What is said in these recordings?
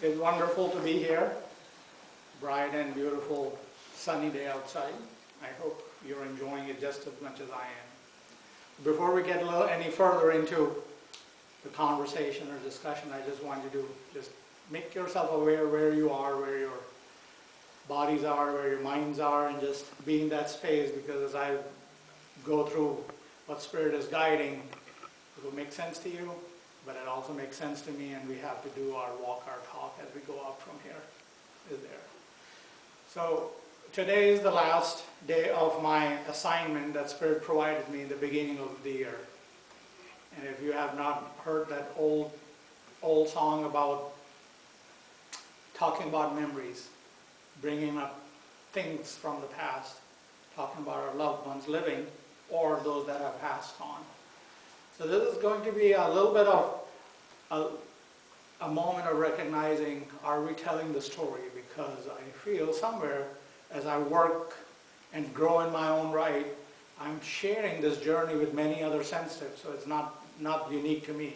It's wonderful to be here. Bright and beautiful sunny day outside. I hope you're enjoying it just as much as I am. Before we get any further into the conversation or discussion, I just want you to just make yourself aware where you are, where your bodies are, where your minds are, and just be in that space, because as I go through what Spirit is guiding, it will make sense to you, but it also makes sense to me, and we have to do our walk, our talk as we go up from here. Is there. So today is the last day of my assignment that Spirit provided me in the beginning of the year. And if you have not heard that old song about talking about memories, bringing up things from the past, talking about our loved ones living or those that have passed on. So this is going to be a little bit of a moment of recognizing, are we telling the story? Because I feel somewhere as I work and grow in my own right, I'm sharing this journey with many other sensitives, so it's not unique to me.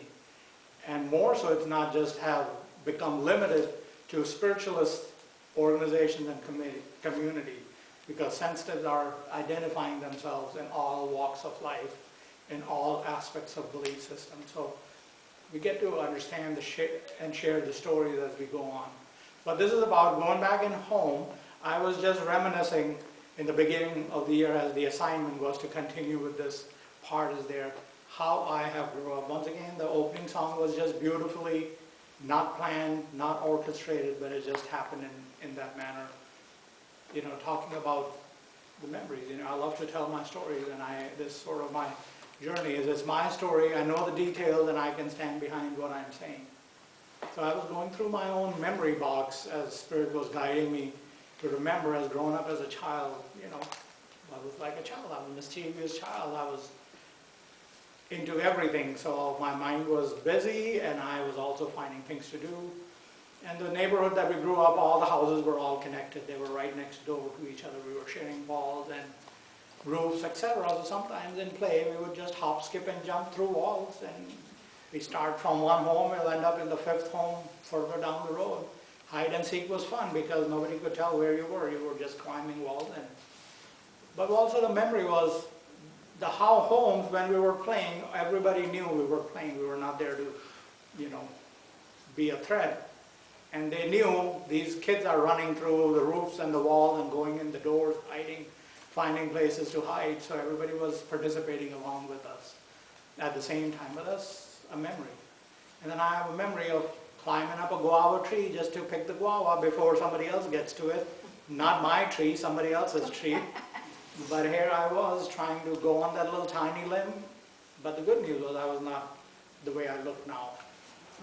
And more so, it's not just have become limited to spiritualist organizations and community, because sensitives are identifying themselves in all walks of life, in all aspects of belief system. So we get to understand and share the stories as we go on. But this is about going back in home. I was just reminiscing in the beginning of the year, as the assignment was to continue with this part is there, how I have grown up. Once again, the opening song was just beautifully not planned, not orchestrated, but it just happened in that manner. You know, talking about the memories. You know, I love to tell my stories, and this sort of my journey is it's my story. I know the details, and I can stand behind what I'm saying. So I was going through my own memory box as Spirit was guiding me to remember as growing up as a child. You know, I was like a child. I was a mischievous child. I was into everything. So my mind was busy, and I was also finding things to do. And the neighborhood that we grew up, all the houses were all connected. They were right next door to each other. We were sharing walls and roofs, etc. So sometimes in play, we would just hop, skip, and jump through walls. And we start from one home, we'll end up in the fifth home further down the road. Hide and seek was fun because nobody could tell where you were. You were just climbing walls. But also the memory was the how homes, when we were playing, everybody knew we were playing. We were not there to, you know, be a threat. And they knew these kids are running through the roofs and the walls and going in the doors, hiding, finding places to hide. So everybody was participating along with us at the same time. But that's a memory. And then I have a memory of climbing up a guava tree just to pick the guava before somebody else gets to it. Not my tree, somebody else's tree. But here I was trying to go on that little tiny limb. But the good news was I was not the way I look now.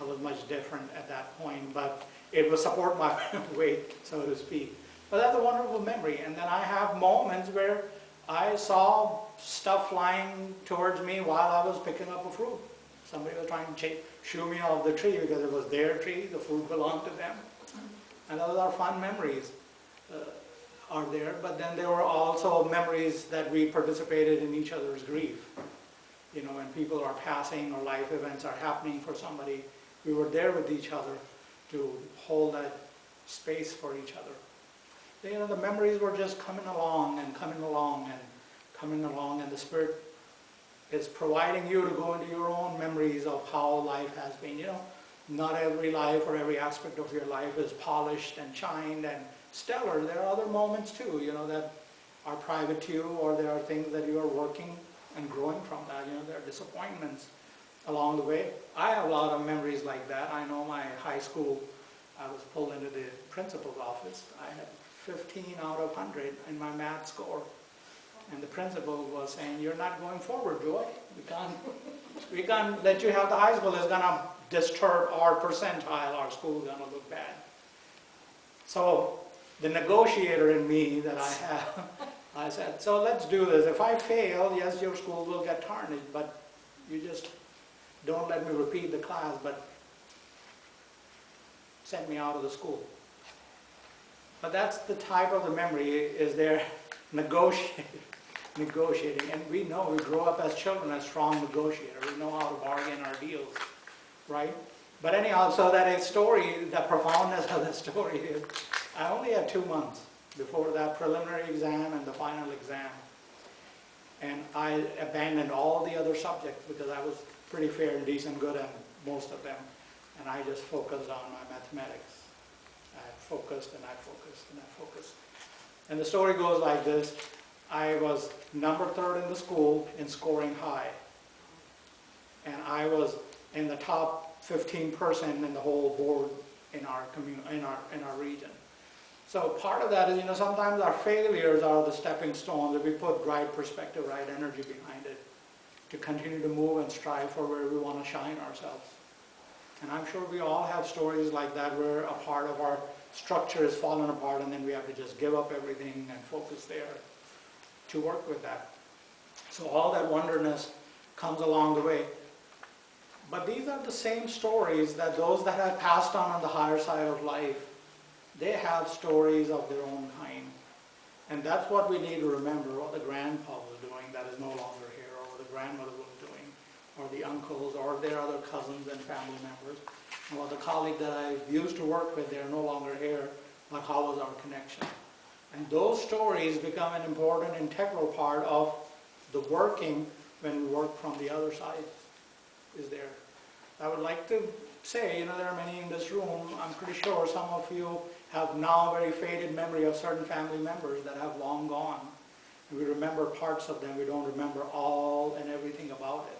I was much different at that point, but it would support my weight, so to speak. But that's a wonderful memory. And then I have moments where I saw stuff flying towards me while I was picking up a fruit. Somebody was trying to shoo me off the tree because it was their tree, the fruit belonged to them. And those are fun memories are there. But then there were also memories that we participated in each other's grief. You know, when people are passing or life events are happening for somebody, we were there with each other to hold that space for each other. You know, the memories were just coming along and coming along and coming along, and the Spirit is providing you to go into your own memories of how life has been. You know, not every life or every aspect of your life is polished and shined and stellar. There are other moments too, you know, that are private to you, or there are things that you are working and growing from that. You know, there are disappointments along the way. I have a lot of memories like that. I know my high school, I was pulled into the principal's office. I had 15 out of 100 in my math score. And the principal was saying, "You're not going forward, Joy. We can't let you have the high school. It's going to disturb our percentile. Our school's going to look bad." So the negotiator in me that I have, I said, "So let's do this. If I fail, yes, your school will get tarnished, but you just don't let me repeat the class, but send me out of the school." But that's the type of the memory is there negotiating. And we know, we grow up as children as strong negotiators. We know how to bargain our deals, right? But anyhow, so that a story, the profoundness of the story is, I only had 2 months before that preliminary exam and the final exam. And I abandoned all the other subjects because I was pretty fair and decent good at most of them. And I just focused on my mathematics. I focused and I focused and I focused. And the story goes like this. I was number 3rd in the school in scoring high. And I was in the top 15% in the whole board in our region. So part of that is, sometimes our failures are the stepping stones if we put right perspective, right energy behind it to continue to move and strive for where we want to shine ourselves. And I'm sure we all have stories like that where a part of our structure is fallen apart and then we have to just give up everything and focus there to work with that. So all that wonderness comes along the way. But these are the same stories that those that have passed on the higher side of life, they have stories of their own kind. And that's what we need to remember, what the grandpa was doing that is no longer here, or what the grandmother was doing, or the uncles, or their other cousins and family members, and what the colleague that I used to work with, they're no longer here, but how was our connection? And those stories become an important, integral part of the working when we work from the other side is there. I would like to say, there are many in this room, I'm pretty sure some of you have now very faded memory of certain family members that have long gone. And we remember parts of them, we don't remember all and everything about it.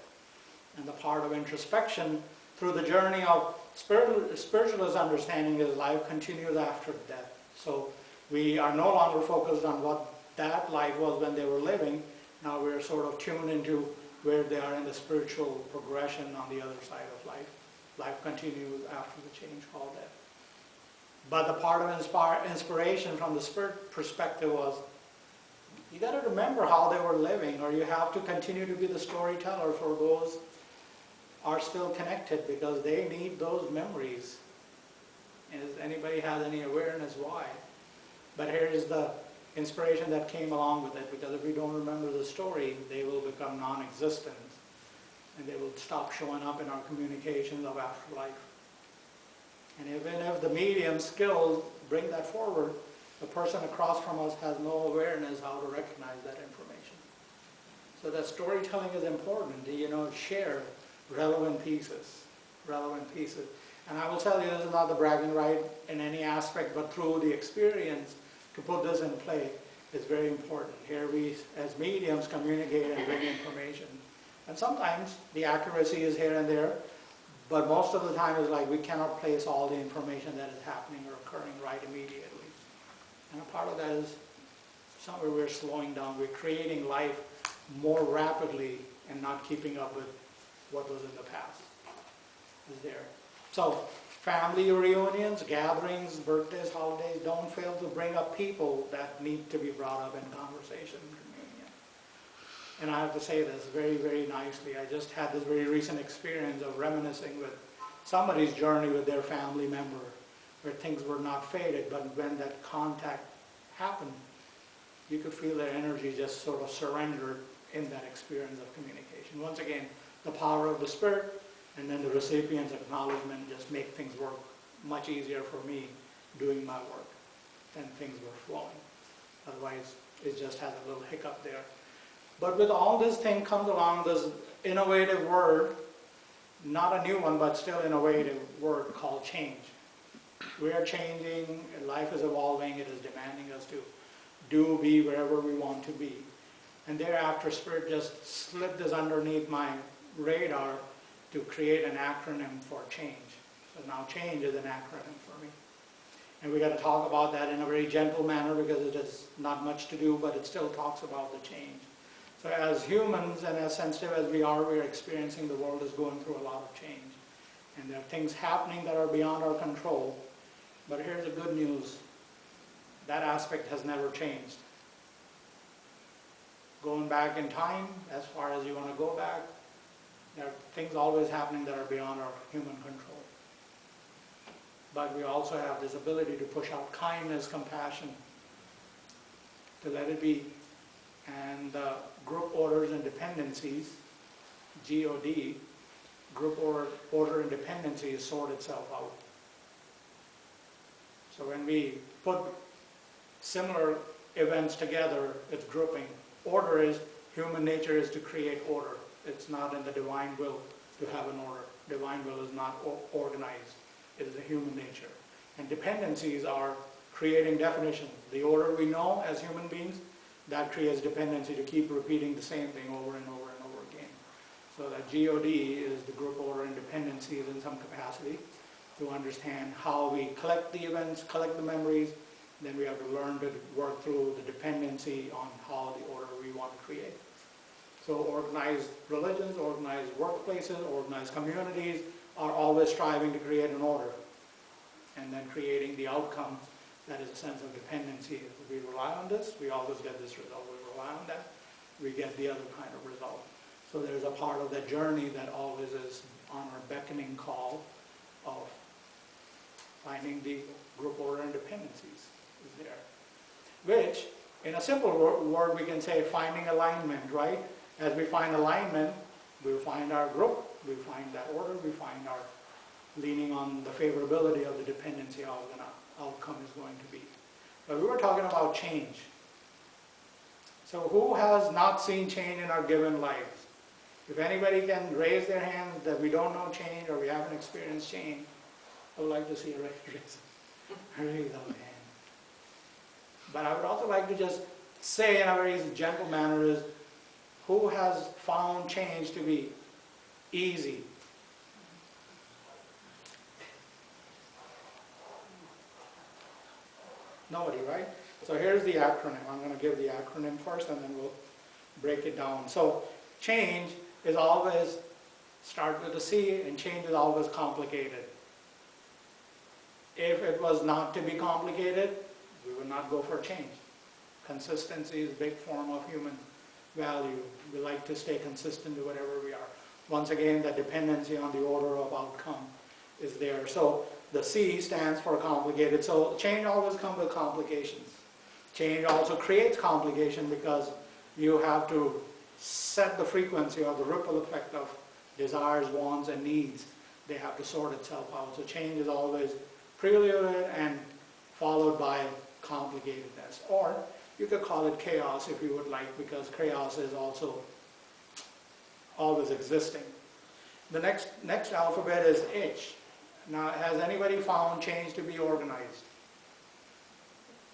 And the part of introspection through the journey of spiritualist understanding is life continues after death. So we are no longer focused on what that life was when they were living. Now we're sort of tuned into where they are in the spiritual progression on the other side of life. Life continues after the change called death. But the part of inspiration from the spirit perspective was, you got to remember how they were living, or you have to continue to be the storyteller for those are still connected because they need those memories. And if anybody has any awareness why. But here is the inspiration that came along with it, because if we don't remember the story, they will become non-existent. And they will stop showing up in our communications of afterlife. And even if the medium skills bring that forward, the person across from us has no awareness how to recognize that information. So that storytelling is important, to share relevant pieces. And I will tell you, this is not the bragging right in any aspect, but through the experience, to put this in play is very important. Here we, as mediums, communicate and bring information. And sometimes the accuracy is here and there, but most of the time it's like we cannot place all the information that is happening or occurring right immediately. And a part of that is somewhere we're slowing down. We're creating life more rapidly and not keeping up with what was in the past. Is there. So family reunions, gatherings, birthdays, holidays, don't fail to bring up people that need to be brought up in conversation and communion. And I have to say this very, very nicely. I just had this very recent experience of reminiscing with somebody's journey with their family member where things were not faded, but when that contact happened, you could feel their energy just sort of surrendered in that experience of communication. Once again, the power of the spirit and then the recipient's acknowledgement just make things work much easier for me doing my work than things were flowing. Otherwise, it just has a little hiccup there. But with all this thing comes along this innovative word, not a new one, but still innovative word called change. We are changing, life is evolving, it is demanding us to be wherever we want to be. And thereafter, Spirit just slipped this underneath my radar to create an acronym for change. So now change is an acronym for me. And we got to talk about that in a very gentle manner because it is not much to do, but it still talks about the change. So as humans and as sensitive as we are experiencing the world is going through a lot of change. And there are things happening that are beyond our control. But here's the good news. That aspect has never changed. Going back in time, as far as you want to go back, there are things always happening that are beyond our human control. But we also have this ability to push out kindness, compassion, to let it be. And group orders and dependencies, GOD, group order and dependency sort itself out. So when we put similar events together, it's grouping. Order is, human nature is to create order. It's not in the divine will to have an order. Divine will is not organized. It is a human nature. And dependencies are creating definition. The order we know as human beings, that creates dependency to keep repeating the same thing over and over and over again. So that GOD is the group order and dependencies in some capacity to understand how we collect the events, collect the memories. Then we have to learn to work through the dependency on how the order we want to create. So organized religions, organized workplaces, organized communities are always striving to create an order and then creating the outcome that is a sense of dependency. If we rely on this, we always get this result. We rely on that, we get the other kind of result. So there's a part of the journey that always is on our beckoning call of finding the group order and dependencies is there. Which, in a simple word, we can say finding alignment, right? As we find alignment, we find our group, we find that order, we find our leaning on the favorability of the dependency of an outcome is going to be. But we were talking about change. So who has not seen change in our given lives? If anybody can raise their hand that we don't know change or we haven't experienced change, I would like to see a raise of hand. But I would also like to just say in a very gentle manner is, who has found change to be easy? Nobody, right? So here's the acronym. I'm going to give the acronym first and then we'll break it down. So change is always, start with a C, and change is always complicated. If it was not to be complicated, we would not go for change. Consistency is a big form of human value. We like to stay consistent to whatever we are. Once again, the dependency on the order of outcome is there. So the C stands for complicated. So change always comes with complications. Change also creates complication because you have to set the frequency or the ripple effect of desires, wants, and needs. They have to sort itself out. So change is always preluded and followed by complicatedness. Or you could call it chaos if you would like, because chaos is also always existing. The next alphabet is H. Now, has anybody found change to be organized?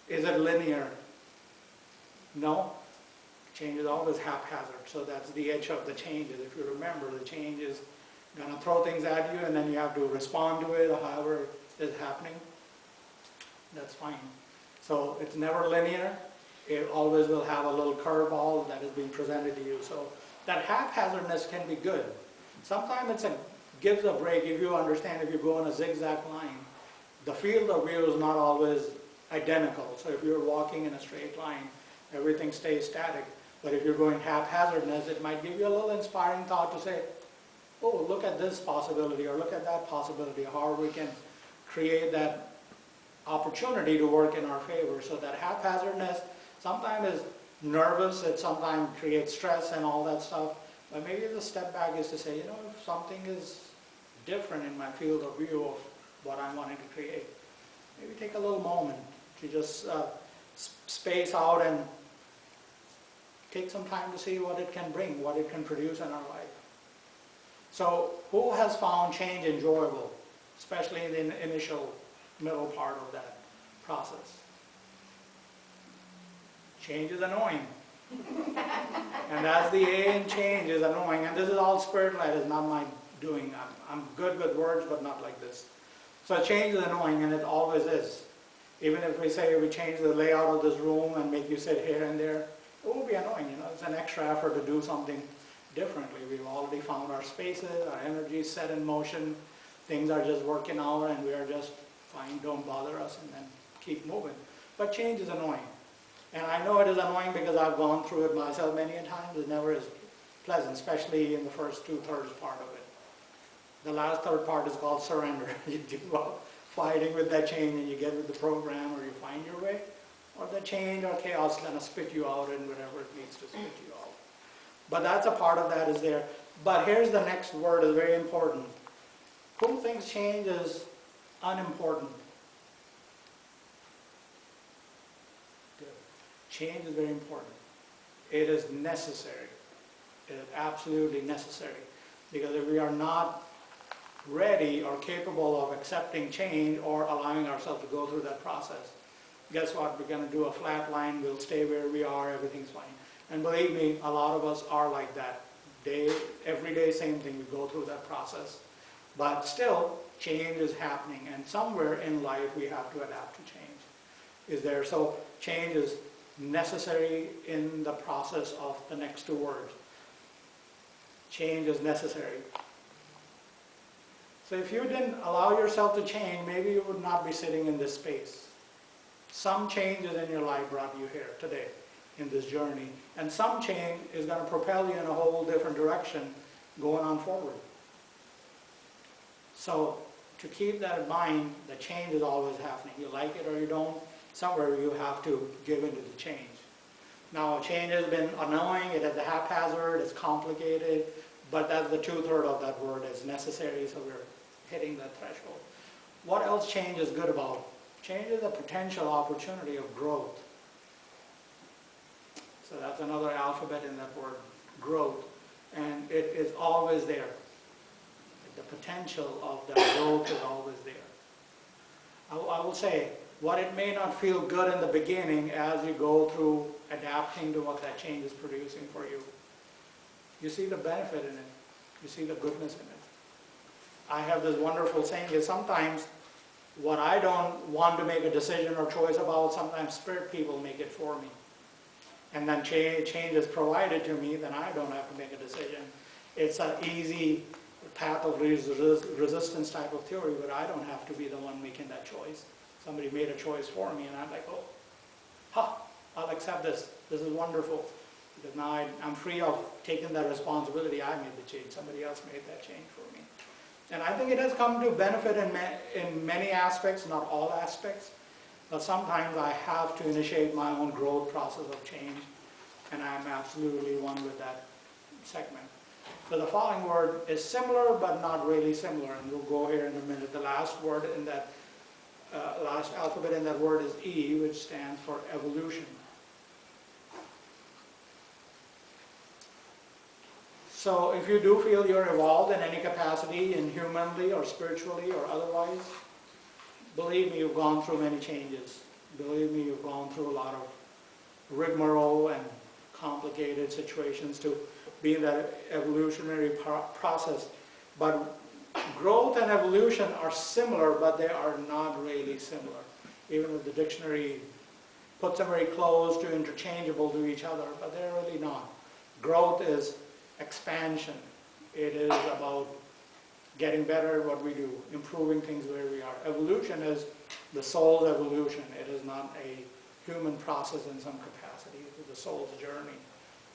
Is it linear? No. Change is always haphazard. So that's the H of the changes. If you remember, the change is going to throw things at you and then you have to respond to it or however it is happening. That's fine. So it's never linear. It always will have a little curveball that is being presented to you. So that haphazardness can be good. Sometimes it gives a break if you understand, if you go in a zigzag line, the field of view is not always identical. So if you're walking in a straight line, everything stays static. But if you're going haphazardness, it might give you a little inspiring thought to say, oh, look at this possibility or look at that possibility, how we can create that opportunity to work in our favor. So that haphazardness sometimes is nervous, it sometimes creates stress and all that stuff. But maybe the step back is to say, you know, if something is different in my field of view of what I'm wanting to create, maybe take a little moment to just space out and take some time to see what it can bring, what it can produce in our life. So who has found change enjoyable, especially in the initial middle part of that process? Change is annoying. And as the A in change is annoying, and this is all spirit-led, it's not my doing. I'm good with words, but not like this. So change is annoying, and it always is. Even if we say we change the layout of this room and make you sit here and there, it will be annoying. You know, it's an extra effort to do something differently. We've already found our spaces, our energy is set in motion, things are just working out, and we are just fine, don't bother us, and then keep moving. But change is annoying. And I know it is annoying because I've gone through it myself many a times. It never is pleasant, especially in the first 2/3 part of it. The last third part is called surrender. You give up fighting with that change and you get with the program, or you find your way, or the change or chaos is going to spit you out and whatever it needs to spit you out. But that's a part of that is there. But here's the next word, is very important. Who thinks change is unimportant? Good. Change is very important. It is necessary. It is absolutely necessary. Because if we are not ready or capable of accepting change or allowing ourselves to go through that process, guess what? We're going to do a flat line, we'll stay where we are, everything's fine. And believe me, a lot of us are like that. Every day, same thing, we go through that process. But still, change is happening, and somewhere in life we have to adapt to change. Is there? So change is necessary in the process of the next two words. Change is necessary. So if you didn't allow yourself to change, maybe you would not be sitting in this space. Some changes in your life brought you here today in this journey, and some change is going to propel you in a whole different direction going on forward. So to keep that in mind, the change is always happening. You like it or you don't, somewhere you have to give into the change. Now, change has been annoying, it is haphazard, it's complicated, but that's the 2/3 of that word is necessary, so we're hitting that threshold. What else change is good about? Change is a potential opportunity of growth. So that's another alphabet in that word, growth. And it is always there. The potential of that growth is always there. I will say, what it may not feel good in the beginning as you go through adapting to what that change is producing for you, you see the benefit in it. You see the goodness in it. I have this wonderful saying is sometimes what I don't want to make a decision or choice about, sometimes spirit people make it for me. And then change is provided to me, then I don't have to make a decision. It's an easy path of resistance type of theory, but I don't have to be the one making that choice. Somebody made a choice for me, and I'm like, oh, I'll accept this. This is wonderful. Because now I'm free of taking that responsibility. I made the change. Somebody else made that change for me. And I think it has come to benefit in many aspects, not all aspects. But sometimes I have to initiate my own growth process of change, and I'm absolutely one with that segment. So the following word is similar, but not really similar, and we'll go here in a minute. The last word in that, last alphabet in that word is E, which stands for evolution. So if you do feel you're evolved in any capacity, in humanly or spiritually or otherwise, believe me, you've gone through many changes. Believe me, you've gone through a lot of rigmarole and complicated situations to be in that evolutionary process. But growth and evolution are similar, but they are not really similar. Even if the dictionary puts them very close to interchangeable to each other, but they're really not. Growth is expansion. It is about getting better at what we do, improving things where we are. Evolution is the soul's evolution. It is not a human process in some capacity. It is the soul's journey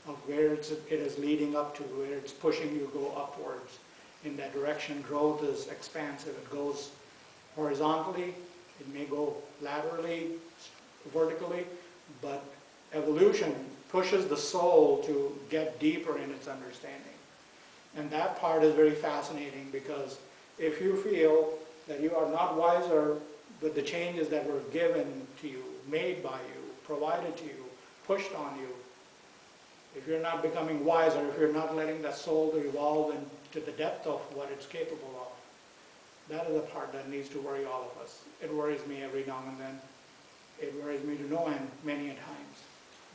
of where it is leading up to, where it's pushing you to go upwards. In that direction, growth is expansive. It goes horizontally, it may go laterally, vertically, but evolution pushes the soul to get deeper in its understanding. And that part is very fascinating, because if you feel that you are not wiser with the changes that were given to you, made by you, provided to you, pushed on you, if you're not becoming wiser, if you're not letting that soul to evolve into the depth of what it's capable of, that is the part that needs to worry all of us. It worries me every now and then. It worries me to no end many a times.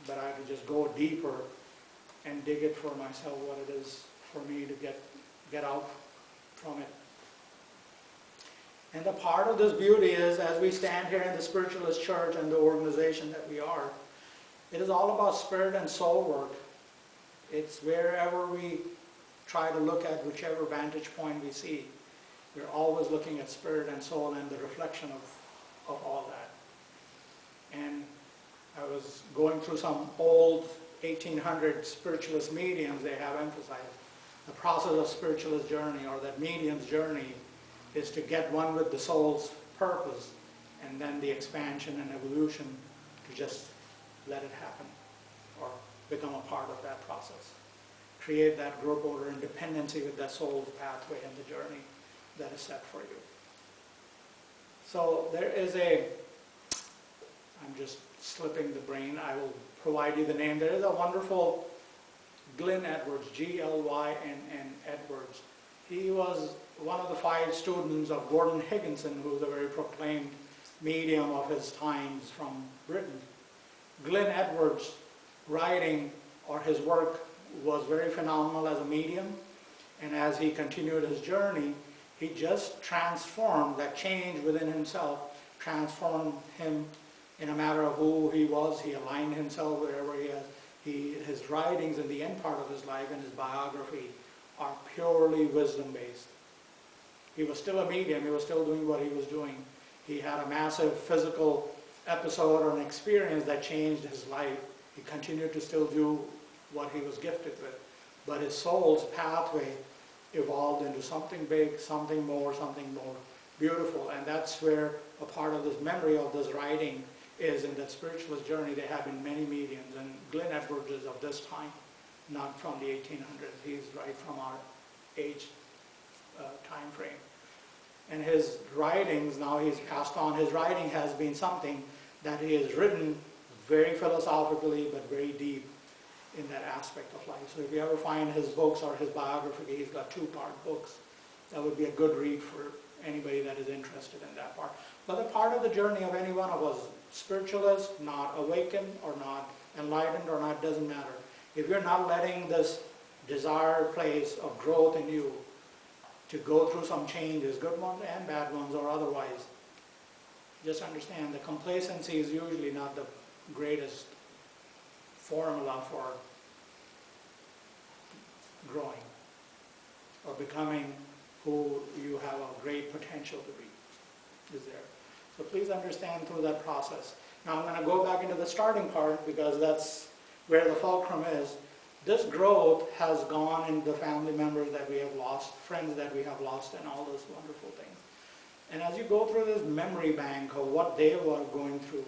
But I have to just go deeper and dig it for myself, what it is for me to get out from it. And the part of this beauty is, as we stand here in the Spiritualist Church and the organization that we are, it is all about spirit and soul work. It's wherever we try to look at whichever vantage point we see, we're always looking at spirit and soul and the reflection of all that. And I was going through some old 1800 spiritualist mediums. They have emphasized the process of spiritualist journey, or that medium's journey, is to get one with the soul's purpose, and then the expansion and evolution to just let it happen or become a part of that process. create that group order and dependency with that soul's pathway and the journey that is set for you. So there is I'm just slipping the brain, I will provide you the name. There is a wonderful Glyn Edwards, Glyn Edwards. He was one of the 5 students of Gordon Higginson, who was a very proclaimed medium of his times from Britain. Glyn Edwards' writing or his work was very phenomenal as a medium, and as he continued his journey, he just transformed, that change within himself transformed him in a matter of who he was. He aligned himself wherever he has. His writings in the end part of his life and his biography are purely wisdom-based. He was still a medium, he was still doing what he was doing. He had a massive physical episode or an experience that changed his life. He continued to still do what he was gifted with. But his soul's pathway evolved into something big, something more beautiful. And that's where a part of this memory of this writing is. In that spiritualist journey, there have been many mediums. And Glyn Edwards is of this time, not from the 1800s. He's right from our age time frame. And his writings, now he's passed on, his writing has been something that he has written very philosophically but very deep in that aspect of life. So if you ever find his books or his biography, he's got 2-part books. That would be a good read for anybody that is interested in that part. But the part of the journey of any one of us, spiritualist, not awakened or not enlightened or not, doesn't matter. If you're not letting this desired place of growth in you to go through some changes, good ones and bad ones or otherwise, just understand the complacency is usually not the greatest formula for growing or becoming who you have a great potential to be, is there. So please understand through that process. Now I'm going to go back into the starting part because that's where the fulcrum is. This growth has gone into the family members that we have lost, friends that we have lost, and all those wonderful things. And as you go through this memory bank of what they were going through,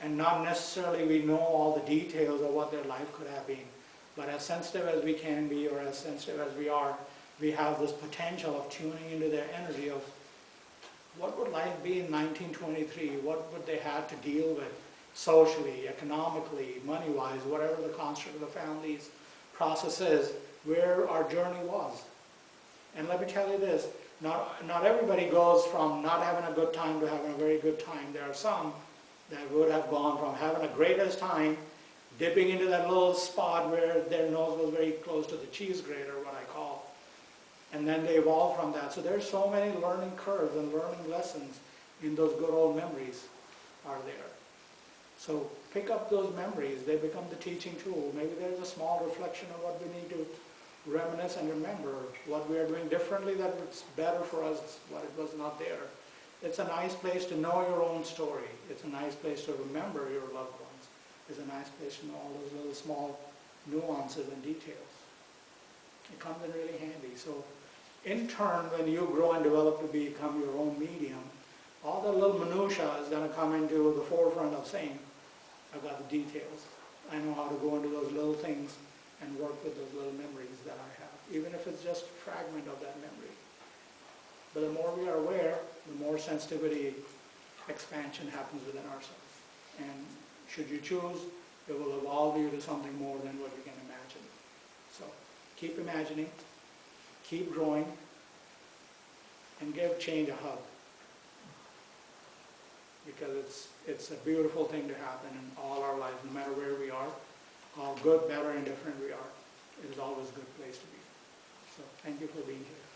and not necessarily we know all the details of what their life could have been, but as sensitive as we can be or as sensitive as we are, we have this potential of tuning into their energy of what would life be in 1923, what would they have to deal with socially, economically, money-wise, whatever the construct of the family's process is, where our journey was. And let me tell you this, not everybody goes from not having a good time to having a very good time. There are some that would have gone from having a greatest time, dipping into that little spot where their nose was very close to the cheese grater, what I call, and then they evolve from that. So there's so many learning curves and learning lessons in those good old memories are there. So pick up those memories, they become the teaching tool. Maybe there's a small reflection of what we need to reminisce and remember, what we are doing differently that was better for us, what it was not there. It's a nice place to know your own story. It's a nice place to remember your loved ones. It's a nice place to know all those little small nuances and details. It comes in really handy. So in turn, when you grow and develop to become your own medium, all the little minutiae is going to come into the forefront of saying, I've got the details. I know how to go into those little things and work with those little memories that I have, even if it's just a fragment of that memory. But the more we are aware, the more sensitivity expansion happens within ourselves. And should you choose, it will evolve you to something more than what you can imagine. So keep imagining, keep growing, and give change a hug. Because it's a beautiful thing to happen in all our lives, no matter where we are, how good, better, and different we are. It is always a good place to be. So thank you for being here.